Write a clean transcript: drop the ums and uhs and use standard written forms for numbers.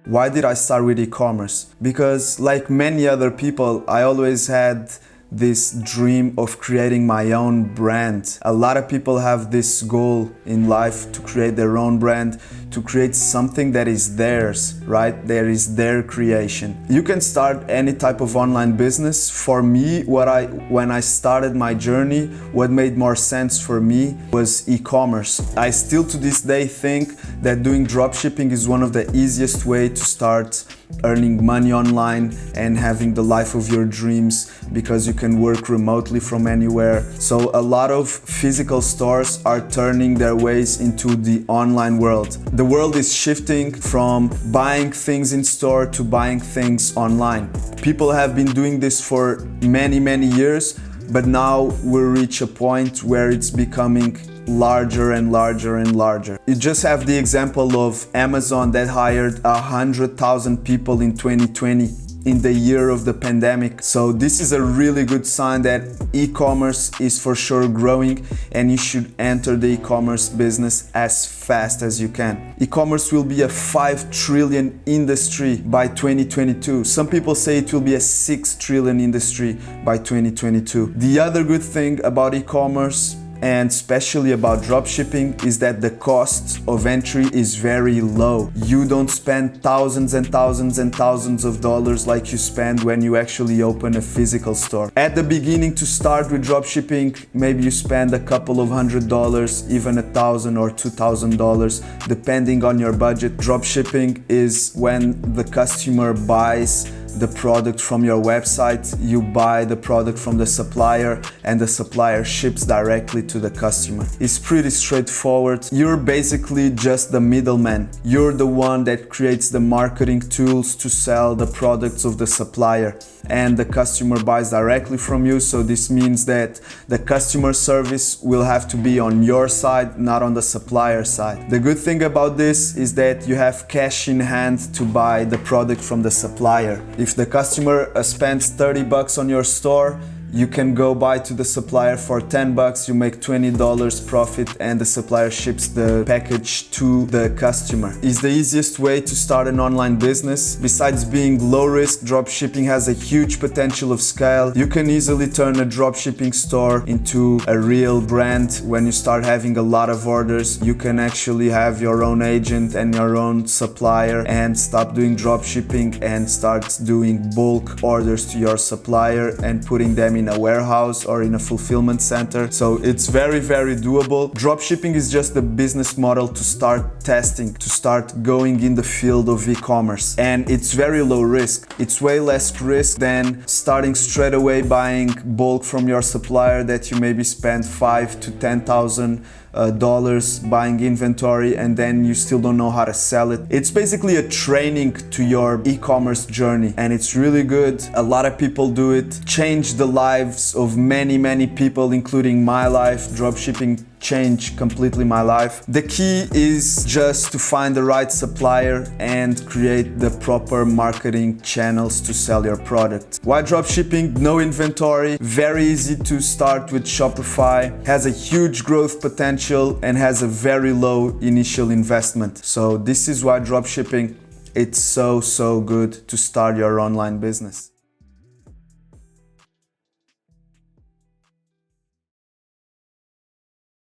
Why did I start with e-commerce? Because like many other people, I always had this dream of creating my own brand. A lot of people have this goal in life to create their own brand, to create something that is theirs, right? There is their creation. You can start any type of online business. For me, when I started my journey, what made more sense for me was e-commerce. I still to this day think that doing dropshipping is one of the easiest way to start earning money online and having the life of your dreams, because you can work remotely from anywhere. So a lot of physical stores are turning their ways into the online world. The world is shifting from buying things in store to buying things online. People have been doing this for many years, but now we reach a point where it's becoming larger and larger and larger. You just have the example of Amazon that hired 100,000 people in 2020, in the year of the pandemic. So this is a really good sign that e-commerce is for sure growing, and you should enter the e-commerce business as fast as you can. E-commerce will be a 5 trillion industry by 2022. Some people say it will be a 6 trillion industry by 2022. The other good thing about e-commerce, and especially about dropshipping, is that the cost of entry is very low. You don't spend thousands and thousands and thousands of dollars like you spend when you actually open a physical store. At the beginning, to start with dropshipping, maybe you spend a couple of $100, even $1,000 or $2,000, depending on your budget. Dropshipping is when the customer buys the product from your website, you buy the product from the supplier, and the supplier ships directly to the customer. It's pretty straightforward. You're basically just the middleman. You're the one that creates the marketing tools to sell the products of the supplier, and the customer buys directly from you. So this means that the customer service will have to be on your side, not on the supplier side. The good thing about this is that you have cash in hand to buy the product from the supplier. If the customer spends 30 bucks on your store, you can go buy to the supplier for 10 bucks, you make $20 profit, and the supplier ships the package to the customer. It's the easiest way to start an online business. Besides being low risk, dropshipping has a huge potential of scale. You can easily turn a dropshipping store into a real brand. When you start having a lot of orders, you can actually have your own agent and your own supplier, and stop doing dropshipping and start doing bulk orders to your supplier and putting them in a warehouse or in a fulfillment center. So it's very doable. Dropshipping is just the business model to start testing, to start going in the field of e-commerce, and it's very low risk. It's way less risk than starting straight away buying bulk from your supplier that you maybe spend $5,000 to $10,000 buying inventory, and then you still don't know how to sell it. It's basically a training to your e-commerce journey, and it's really good. A lot of people do it. Changed the lives of many people, including my life. Dropshipping changed completely my life. The key is just to find the right supplier and create the proper marketing channels to sell your product. Why dropshipping? No inventory, very easy to start with Shopify, has a huge growth potential, and has a very low initial investment. So this is why dropshipping, it's so good to start your online business.